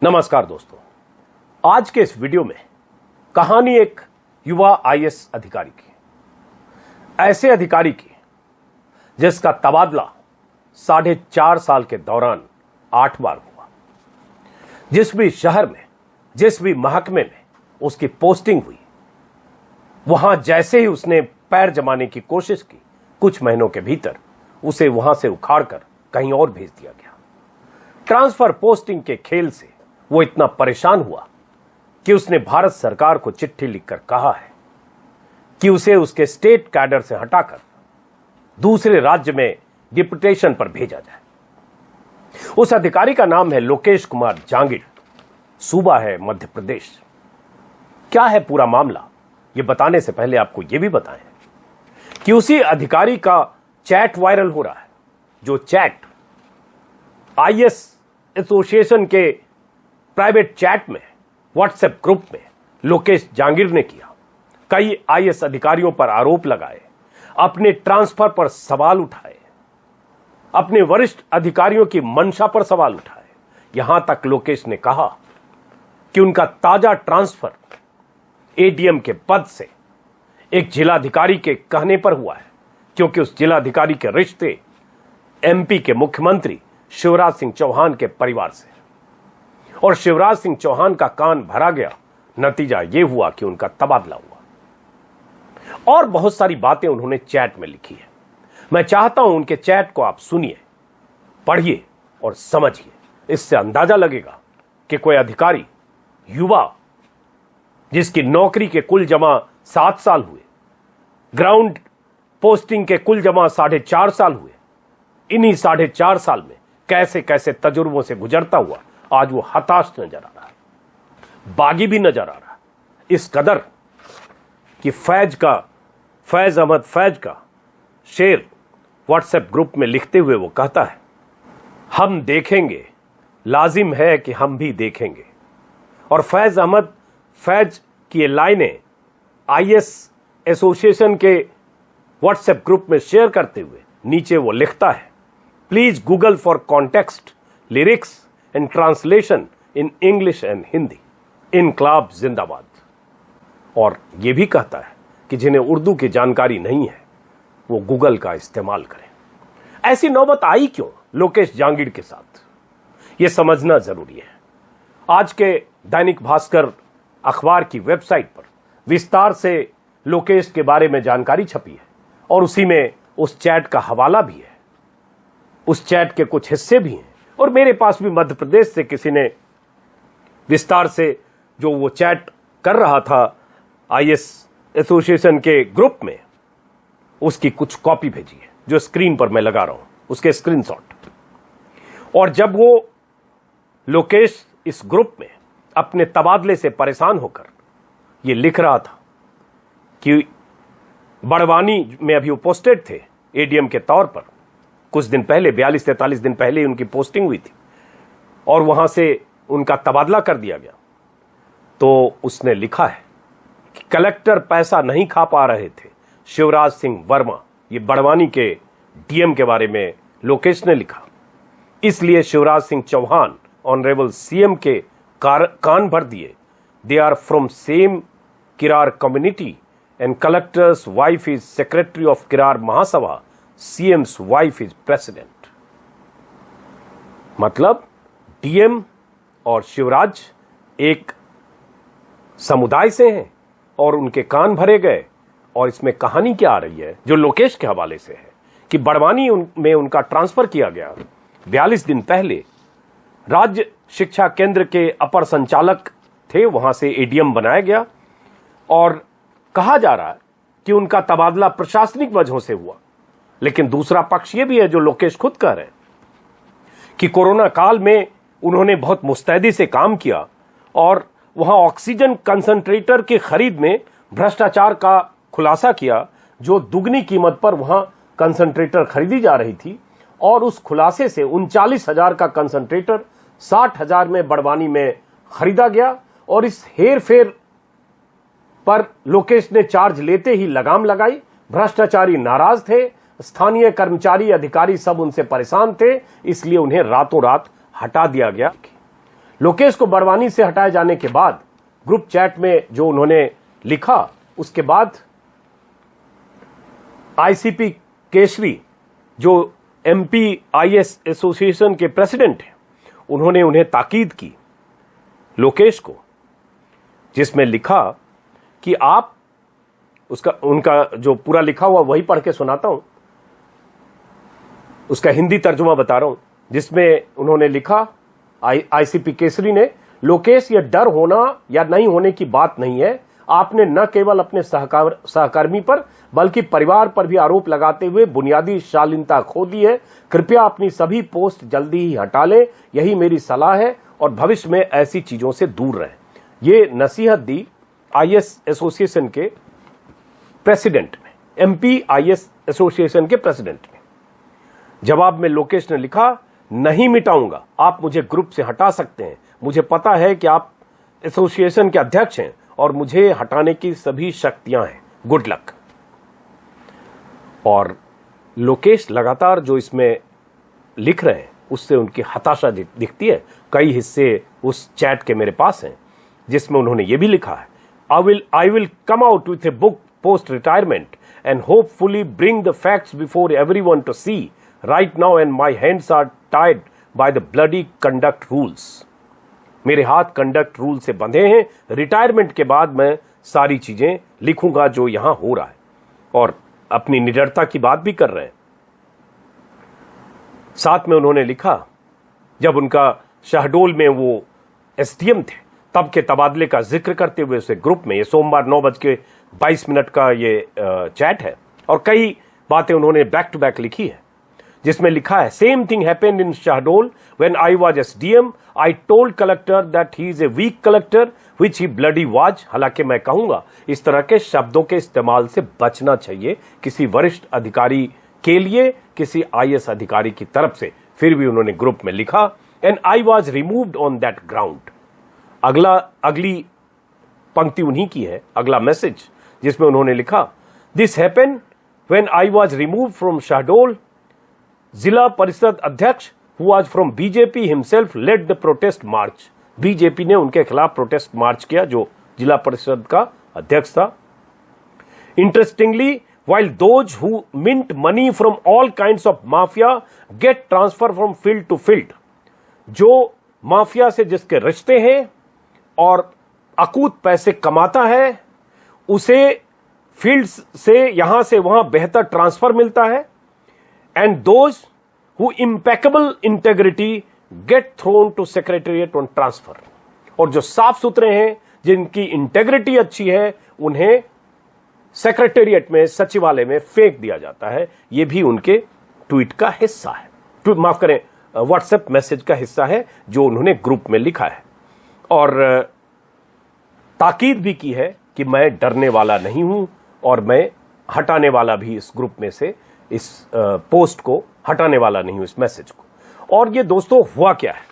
नमस्कार दोस्तों, आज के इस वीडियो में कहानी एक युवा आईएएस अधिकारी की, ऐसे अधिकारी की जिसका तबादला 4.5 साल के दौरान 8 बार हुआ। जिस भी शहर में, जिस भी महकमे में उसकी पोस्टिंग हुई, वहां जैसे ही उसने पैर जमाने की कोशिश की, कुछ महीनों के भीतर उसे वहां से उखाड़कर कहीं और भेज दिया गया। ट्रांसफर पोस्टिंग के खेल से वो इतना परेशान हुआ कि उसने भारत सरकार को चिट्ठी लिखकर कहा है कि उसे उसके स्टेट कैडर से हटाकर दूसरे राज्य में डिप्यूटेशन पर भेजा जाए। उस अधिकारी का नाम है लोकेश कुमार जांगिड़, सूबा है मध्य प्रदेश। क्या है पूरा मामला, यह बताने से पहले आपको यह भी बताएं कि उसी अधिकारी का चैट वायरल हो रहा है, जो चैट आईएएस एसोसिएशन के प्राइवेट चैट में, व्हाट्सएप ग्रुप में लोकेश जांगिड़ ने किया। कई आईएएस अधिकारियों पर आरोप लगाए, अपने ट्रांसफर पर सवाल उठाए, अपने वरिष्ठ अधिकारियों की मंशा पर सवाल उठाए। यहां तक लोकेश ने कहा कि उनका ताजा ट्रांसफर एडीएम के पद से एक जिलाधिकारी के कहने पर हुआ है, क्योंकि उस जिलाधिकारी के रिश्ते एमपी के मुख्यमंत्री शिवराज सिंह चौहान के परिवार से, और शिवराज सिंह चौहान का कान भरा गया। नतीजा यह हुआ कि उनका तबादला हुआ। और बहुत सारी बातें उन्होंने चैट में लिखी है। मैं चाहता हूं उनके चैट को आप सुनिए, पढ़िए और समझिए। इससे अंदाजा लगेगा कि कोई अधिकारी, युवा, जिसकी नौकरी के कुल जमा 7 साल हुए, ग्राउंड पोस्टिंग के कुल जमा 4.5 साल हुए, इन्हीं 4.5 साल में कैसे कैसे तजुर्बों से गुजरता हुआ आज वो हताश नजर आ रहा है, बागी भी नजर आ रहा है। इस कदर कि फैज अहमद फैज का शेर व्हाट्सएप ग्रुप में लिखते हुए वो कहता है, हम देखेंगे, लाजिम है कि हम भी देखेंगे। और फैज अहमद फैज की ये लाइनें आईएएस एसोसिएशन के व्हाट्सएप ग्रुप में शेयर करते हुए नीचे वो लिखता है, please Google for context, lyrics and translation in English and Hindi. इनकलाब जिंदाबाद। और यह भी कहता है कि जिन्हें उर्दू की जानकारी नहीं है वो गूगल का इस्तेमाल करें। ऐसी नौबत आई क्यों लोकेश जांगिड़ के साथ, यह समझना जरूरी है। आज के दैनिक भास्कर अखबार की वेबसाइट पर विस्तार से लोकेश के बारे में जानकारी छपी है, और उसी में उस चैट का हवाला भी है, उस चैट के कुछ हिस्से भी हैं। और मेरे पास भी मध्य प्रदेश से किसी ने विस्तार से जो वो चैट कर रहा था आईएएस एसोसिएशन के ग्रुप में, उसकी कुछ कॉपी भेजी है, जो स्क्रीन पर मैं लगा रहा हूं, उसके स्क्रीनशॉट। और जब वो लोकेश इस ग्रुप में अपने तबादले से परेशान होकर ये लिख रहा था कि बड़वानी में अभी वो पोस्टेड थे एडीएम के तौर पर, कुछ दिन पहले 42-43 दिन पहले उनकी पोस्टिंग हुई थी, और वहां से उनका तबादला कर दिया गया। तो उसने लिखा है कि कलेक्टर पैसा नहीं खा पा रहे थे, शिवराज सिंह वर्मा। ये बड़वानी के डीएम के बारे में लोकेश ने लिखा। इसलिए शिवराज सिंह चौहान ऑनरेबल सीएम के कान भर दिए। They are from same Kirar community and collector's wife is secretary of Kirar Mahasabha, CM's wife is president. मतलब डीएम और शिवराज एक समुदाय से हैं और उनके कान भरे गए। और इसमें कहानी क्या आ रही है, जो लोकेश के हवाले से है, कि बड़वानी में उनका ट्रांसफर किया गया 42 दिन पहले। राज्य शिक्षा केंद्र के अपर संचालक थे, वहां से एडीएम बनाया गया, और कहा जा रहा है कि उनका तबादला प्रशासनिक वजहों से हुआ। लेकिन दूसरा पक्ष यह भी है, जो लोकेश खुद कह रहे हैं, कि कोरोना काल में उन्होंने बहुत मुस्तैदी से काम किया और वहां ऑक्सीजन कंसंट्रेटर की खरीद में भ्रष्टाचार का खुलासा किया, जो दुगनी कीमत पर वहां कंसंट्रेटर खरीदी जा रही थी। और उस खुलासे से 39,000 का कंसंट्रेटर 60,000 में बड़वानी में खरीदा गया। और इस हेर फेर पर लोकेश ने चार्ज लेते ही लगाम लगाई। भ्रष्टाचारी नाराज थे, स्थानीय कर्मचारी, अधिकारी सब उनसे परेशान थे, इसलिए उन्हें रातों रात हटा दिया गया। लोकेश को बड़वानी से हटाए जाने के बाद ग्रुप चैट में जो उन्होंने लिखा, उसके बाद आईसीपी केसरी जो एमपी आईएएस एसोसिएशन के प्रेसिडेंट हैं, उन्होंने उन्हें ताकीद की लोकेश को, जिसमें लिखा कि आप उनका जो पूरा लिखा हुआ वही पढ़ के सुनाता हूं, उसका हिंदी तर्जुमा बता रहा हूं, जिसमें उन्होंने लिखा आईसीपी केसरी ने, लोकेश यह डर होना या नहीं होने की बात नहीं है। आपने न केवल अपने सहकर्मी पर बल्कि परिवार पर भी आरोप लगाते हुए बुनियादी शालीनता खो दी है। कृपया अपनी सभी पोस्ट जल्दी ही हटा लें, यही मेरी सलाह है और भविष्य में ऐसी चीजों से दूर रहें। ये नसीहत दी आईएएस एसोसिएशन के प्रेसिडेंट ने, एमपी आईएएस एसोसिएशन के प्रेसिडेंट ने। जवाब में लोकेश ने लिखा, नहीं मिटाऊंगा, आप मुझे ग्रुप से हटा सकते हैं। मुझे पता है कि आप एसोसिएशन के अध्यक्ष हैं और मुझे हटाने की सभी शक्तियां हैं। Good luck. और लोकेश लगातार जो इसमें लिख रहे हैं उससे उनकी हताशा दिखती है। कई हिस्से उस चैट के मेरे पास हैं जिसमें उन्होंने ये भी लिखा है, I will come out with a book post retirement and hopefully bring the facts before everyone to see right now and my hands are tied by the bloody conduct rules. मेरे हाथ कंडक्ट रूल से बंधे हैं। Retirement के बाद मैं सारी चीजें लिखूंगा जो यहां हो रहा है। और अपनी निडरता की बात भी कर रहे हैं। साथ में उन्होंने लिखा, जब उनका शहडोल में वो एसडीएम थे तब के तबादले का जिक्र करते हुए उसे ग्रुप में, ये सोमवार 9:22 का ये चैट है और कई बातें उन्होंने बैक टू बैक लिखी है, जिसमें लिखा है, same thing happened in Shahdol when I was SDM. I told collector that he is a weak collector which he bloody was. हालांकि मैं कहूंगा इस तरह के शब्दों के इस्तेमाल से बचना चाहिए किसी वरिष्ठ अधिकारी के लिए, किसी आईएएस अधिकारी की तरफ से। फिर भी उन्होंने ग्रुप में लिखा, and I was removed on that ground. अगली पंक्ति उन्हीं की है, अगला मैसेज, जिसमें उन्होंने लिखा, this happened when I was removed from Shahdol. जिला परिषद अध्यक्ष who was from BJP himself led the protest march। BJP ने उनके खिलाफ प्रोटेस्ट मार्च किया, जो जिला परिषद का अध्यक्ष था। Interestingly, while those who mint money from all kinds of mafia get transfer from field to field, जो माफिया से जिसके रिश्ते हैं और अकूत पैसे कमाता है, उसे फील्ड से यहां से वहां बेहतर ट्रांसफर मिलता है। And those who impeccable integrity get thrown to secretariat on transfer। और जो साफ सुथरे हैं, जिनकी इंटेग्रिटी अच्छी है, उन्हें सेक्रेटेरिएट में, सचिवालय में फेंक दिया जाता है। यह भी उनके ट्वीट का हिस्सा है, माफ करें, व्हाट्सएप मैसेज का हिस्सा है जो उन्होंने ग्रुप में लिखा है। और ताकीद भी की है कि मैं डरने वाला नहीं हूं और मैं हटाने वाला भी इस ग्रुप में से, इस पोस्ट को हटाने वाला नहीं हूं, इस मैसेज को। और ये दोस्तों हुआ क्या है,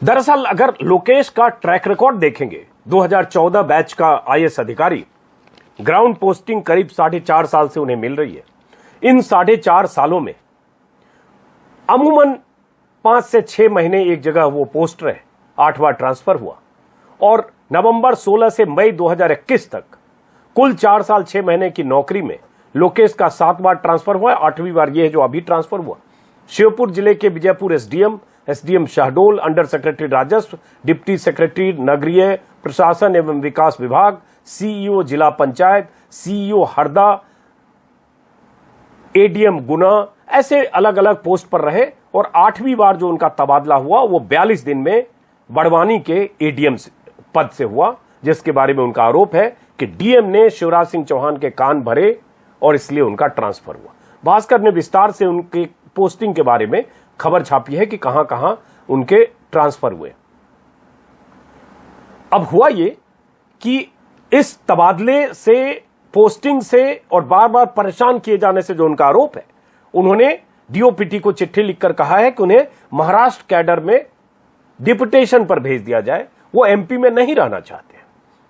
दरअसल अगर लोकेश का ट्रैक रिकॉर्ड देखेंगे, 2014 बैच का आईएएस अधिकारी, ग्राउंड पोस्टिंग करीब 4.5 साल से उन्हें मिल रही है। इन 4.5 सालों में अमूमन 5 से 6 महीने एक जगह वो पोस्ट रहे, 8 बार ट्रांसफर हुआ। और नवंबर 16 से मई 2021 तक कुल 4 साल 6 महीने की नौकरी में लोकेश का 7 बार ट्रांसफर हुआ, 8वीं बार यह है जो अभी ट्रांसफर हुआ। शिवपुर जिले के Vijaypur SDM Shahdol, under secretary राजस्व, डिप्टी सेक्रेटरी नगरीय प्रशासन एवं विकास विभाग, सीईओ जिला पंचायत, सीईओ हरदा, एडीएम गुना, ऐसे अलग अलग पोस्ट पर रहे। और 8वीं बार जो उनका तबादला हुआ वो 42 दिन में बड़वानी के एडीएम पद से हुआ, जिसके बारे में उनका आरोप है कि डीएम ने शिवराज सिंह चौहान के कान भरे और इसलिए उनका ट्रांसफर हुआ। भास्कर ने विस्तार से उनके पोस्टिंग के बारे में खबर छापी है कि कहां कहां उनके ट्रांसफर हुए। अब हुआ ये कि इस तबादले से, पोस्टिंग से और बार बार परेशान किए जाने से जो उनका आरोप है, उन्होंने डीओपीटी को चिट्ठी लिखकर कहा है कि उन्हें महाराष्ट्र कैडर में डिपुटेशन पर भेज दिया जाए। वो एमपी में नहीं रहना चाहते हैं,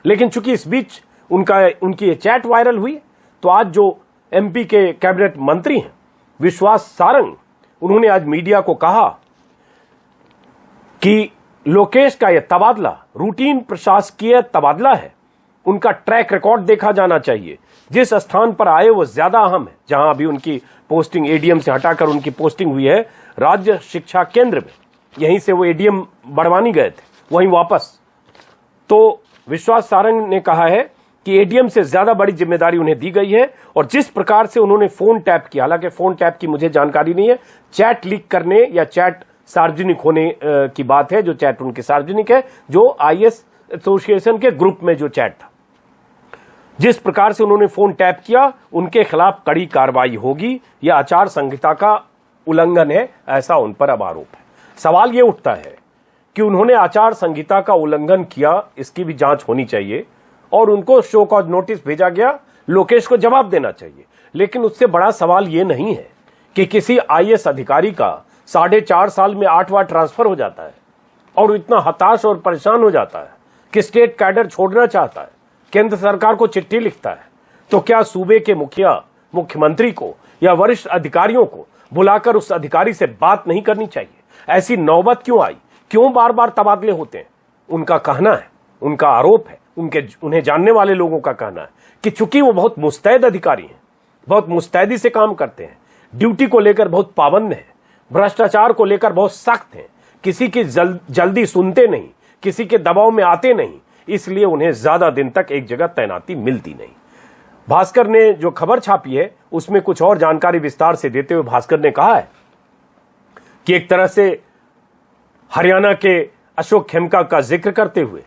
लेकिन चूंकि इस बीच उनकी ये चैट वायरल हुई, तो आज जो एमपी के कैबिनेट मंत्री हैं विश्वास सारंग, उन्होंने आज मीडिया को कहा कि लोकेश का यह तबादला रूटीन प्रशासकीय तबादला है। उनका ट्रैक रिकॉर्ड देखा जाना चाहिए। जिस स्थान पर आए वो ज्यादा अहम है। जहां अभी उनकी पोस्टिंग एडीएम से हटाकर उनकी पोस्टिंग हुई है राज्य शिक्षा केंद्र में, यहीं से वो एडीएम बड़वानी गए थे, वहीं वापस। तो विश्वास सारंग ने कहा है कि एडीएम से ज्यादा बड़ी जिम्मेदारी उन्हें दी गई है। और जिस प्रकार से उन्होंने फोन टैप किया, हालांकि फोन टैप की मुझे जानकारी नहीं है, चैट लीक करने या चैट सार्वजनिक होने की बात है, जो चैट उनके सार्वजनिक है, जो आईएएस एसोसिएशन के ग्रुप में जो चैट था, जिस प्रकार से उन्होंने फोन टैप किया, उनके खिलाफ कड़ी कार्रवाई होगी। यह आचार संहिता का उल्लंघन है, ऐसा उन पर अब आरोप है। सवाल यह उठता है कि उन्होंने आचार संहिता का उल्लंघन किया, इसकी भी जांच होनी चाहिए और उनको शो कॉज नोटिस भेजा गया, लोकेश को जवाब देना चाहिए। लेकिन उससे बड़ा सवाल यह नहीं है कि किसी आईएएस अधिकारी का 4.5 साल में 8 बार ट्रांसफर हो जाता है और इतना हताश और परेशान हो जाता है कि स्टेट कैडर छोड़ना चाहता है, केंद्र सरकार को चिट्ठी लिखता है। तो क्या सूबे के मुखिया, मुख्यमंत्री को या वरिष्ठ अधिकारियों को बुलाकर उस अधिकारी से बात नहीं करनी चाहिए? ऐसी नौबत क्यों आई? क्यों बार बार तबादले होते हैं? उनका कहना है, उनका आरोप है, उन्हें जानने वाले लोगों का कहना है कि चूंकि वो बहुत मुस्तैद अधिकारी हैं, बहुत मुस्तैदी से काम करते हैं, ड्यूटी को लेकर बहुत पाबंद हैं, भ्रष्टाचार को लेकर बहुत सख्त हैं, किसी की जल्दी सुनते नहीं, किसी के दबाव में आते नहीं, इसलिए उन्हें ज्यादा दिन तक एक जगह तैनाती मिलती नहीं। भास्कर ने जो खबर छापी है उसमें कुछ और जानकारी विस्तार से देते हुए भास्कर ने कहा है कि एक तरह से हरियाणा के अशोक खेमका का जिक्र करते हुए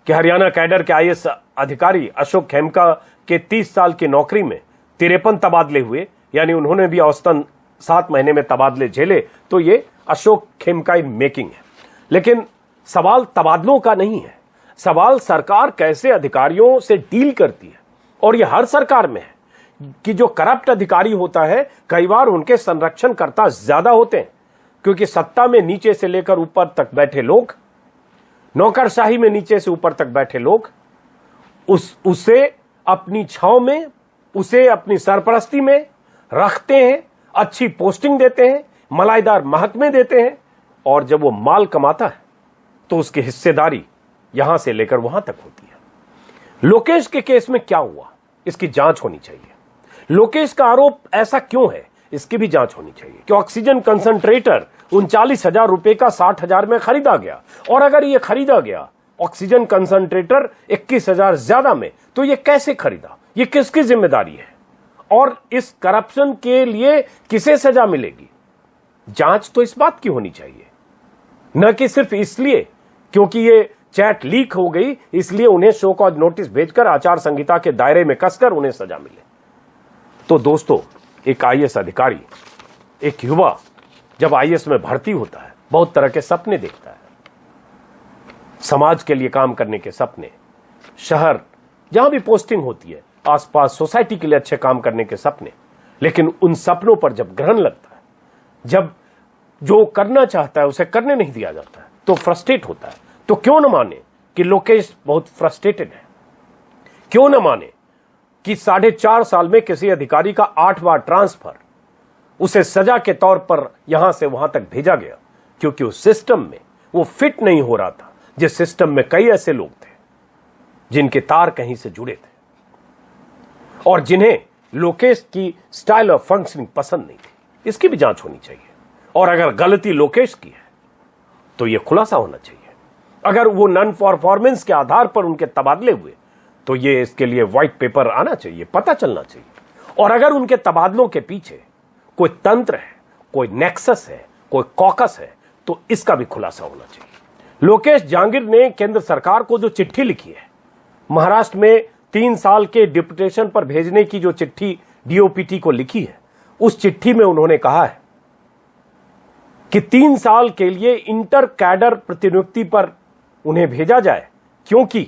कि हरियाणा कैडर के आईएएस अधिकारी अशोक खेमका के 30 साल की नौकरी में 53 तबादले हुए, यानी उन्होंने भी औसतन 7 महीने में तबादले झेले। तो ये अशोक खेमका इन मेकिंग है। लेकिन सवाल तबादलों का नहीं है, सवाल सरकार कैसे अधिकारियों से डील करती है। और ये हर सरकार में है कि जो करप्ट अधिकारी होता है, कई बार उनके संरक्षणकर्ता ज्यादा होते हैं, क्योंकि सत्ता में नीचे से लेकर ऊपर तक बैठे लोग, नौकरशाही में नीचे से ऊपर तक बैठे लोग उसे अपनी छांव में, उसे अपनी सरपरस्ती में रखते हैं, अच्छी पोस्टिंग देते हैं, मलाईदार महकमे देते हैं, और जब वो माल कमाता है तो उसकी हिस्सेदारी यहां से लेकर वहां तक होती है। लोकेश के केस में क्या हुआ, इसकी जांच होनी चाहिए। लोकेश का आरोप ऐसा क्यों है, इसकी भी जांच होनी चाहिए कि ऑक्सीजन कंसंट्रेटर 39,000 रुपए का 60,000 में खरीदा गया, और अगर यह खरीदा गया ऑक्सीजन कंसंट्रेटर 21,000 ज्यादा में, तो यह कैसे खरीदा, यह किसकी जिम्मेदारी है, और इस करप्शन के लिए किसे सजा मिलेगी? जांच तो इस बात की होनी चाहिए, न कि सिर्फ इसलिए क्योंकि ये चैट लीक हो गई इसलिए उन्हें शो कॉज नोटिस भेजकर आचार संहिता के दायरे में कसकर उन्हें सजा मिले। तो दोस्तों, एक आईएएस अधिकारी, एक युवा जब आईएएस में भर्ती होता है, बहुत तरह के सपने देखता है, समाज के लिए काम करने के सपने, शहर जहां भी पोस्टिंग होती है, आसपास सोसाइटी के लिए अच्छे काम करने के सपने। लेकिन उन सपनों पर जब ग्रहण लगता है, जब जो करना चाहता है उसे करने नहीं दिया जाता है, तो फ्रस्ट्रेट होता है। तो क्यों न माने कि लोकेश बहुत फ्रस्ट्रेटेड है? क्यों न माने कि 4.5 साल में किसी अधिकारी का 8 बार ट्रांसफर उसे सजा के तौर पर यहां से वहां तक भेजा गया, क्योंकि उस सिस्टम में वो फिट नहीं हो रहा था, जिस सिस्टम में कई ऐसे लोग थे जिनके तार कहीं से जुड़े थे और जिन्हें लोकेश की स्टाइल ऑफ फंक्शनिंग पसंद नहीं थी। इसकी भी जांच होनी चाहिए, और अगर गलती लोकेश की है तो यह खुलासा होना चाहिए। अगर वो नॉन परफॉर्मेंस के आधार पर उनके तबादले हुए तो ये इसके लिए व्हाइट पेपर आना चाहिए, पता चलना चाहिए। और अगर उनके तबादलों के पीछे कोई तंत्र है, कोई नेक्सस है, कोई कॉकस है, तो इसका भी खुलासा होना चाहिए। लोकेश जांगिर ने केंद्र सरकार को जो चिट्ठी लिखी है, महाराष्ट्र में 3 साल के डिप्यूटेशन पर भेजने की जो चिट्ठी डीओपीटी को लिखी है, उस चिट्ठी में उन्होंने कहा है कि 3 साल के लिए इंटर कैडर प्रतिनियुक्ति पर उन्हें भेजा जाए, क्योंकि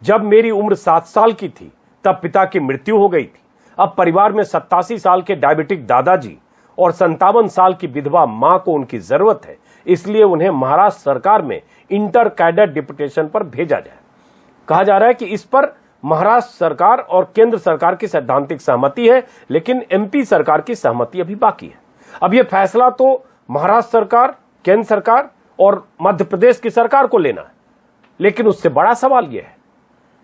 जब मेरी उम्र 7 साल की थी तब पिता की मृत्यु हो गई थी। अब परिवार में 87 साल के डायबिटिक दादाजी और 57 साल की विधवा मां को उनकी जरूरत है, इसलिए उन्हें महाराष्ट्र सरकार में इंटर कैडर डिप्यूटेशन पर भेजा जाए। कहा जा रहा है कि इस पर महाराष्ट्र सरकार और केंद्र सरकार की सैद्धांतिक सहमति है, लेकिन एमपी सरकार की सहमति अभी बाकी है। अब यह फैसला तो महाराष्ट्र सरकार, केंद्र सरकार और मध्य प्रदेश की सरकार को लेना है। लेकिन उससे बड़ा सवाल यह है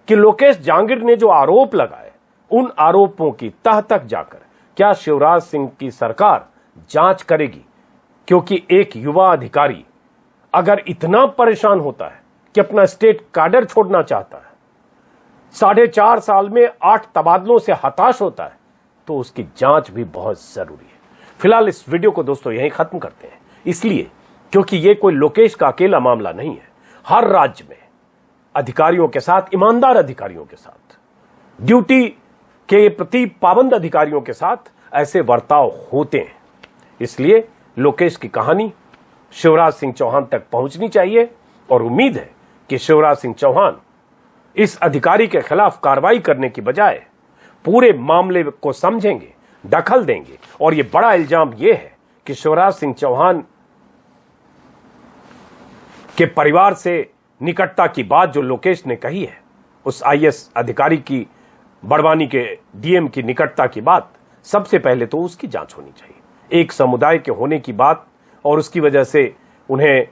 कि लोकेश जांगिड़ ने जो आरोप लगाए, उन आरोपों की तह तक जाकर क्या शिवराज सिंह की सरकार जांच करेगी? क्योंकि एक युवा अधिकारी अगर इतना परेशान होता है कि अपना स्टेट कैडर छोड़ना चाहता है, 4.5 साल में 8 तबादलों से हताश होता है, तो उसकी जांच भी बहुत जरूरी है। फिलहाल इस वीडियो को दोस्तों यहीं खत्म करते हैं, इसलिए क्योंकि यह कोई लोकेश का अकेला मामला नहीं है। हर राज्य में अधिकारियों के साथ, ईमानदार अधिकारियों के साथ, ड्यूटी के प्रति पाबंद अधिकारियों के साथ ऐसे बर्ताव होते हैं। इसलिए लोकेश की कहानी शिवराज सिंह चौहान तक पहुंचनी चाहिए और उम्मीद है कि शिवराज सिंह चौहान इस अधिकारी के खिलाफ कार्रवाई करने की बजाय पूरे मामले को समझेंगे, दखल देंगे। और यह बड़ा इल्जाम यह है कि शिवराज सिंह चौहान के परिवार से निकटता की बात जो लोकेश ने कही है, उस आईएएस अधिकारी की, बड़वानी के डीएम की निकटता की बात, सबसे पहले तो उसकी जांच होनी चाहिए। एक समुदाय के होने की बात और उसकी वजह से उन्हें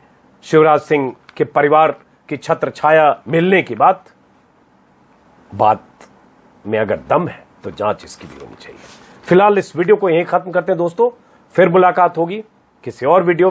शिवराज सिंह के परिवार की छत्र छाया मिलने की बात में अगर दम है तो जांच इसकी भी होनी चाहिए। फिलहाल इस वीडियो को यहीं खत्म करते हैं दोस्तों, फिर मुलाकात होगी किसी और वीडियो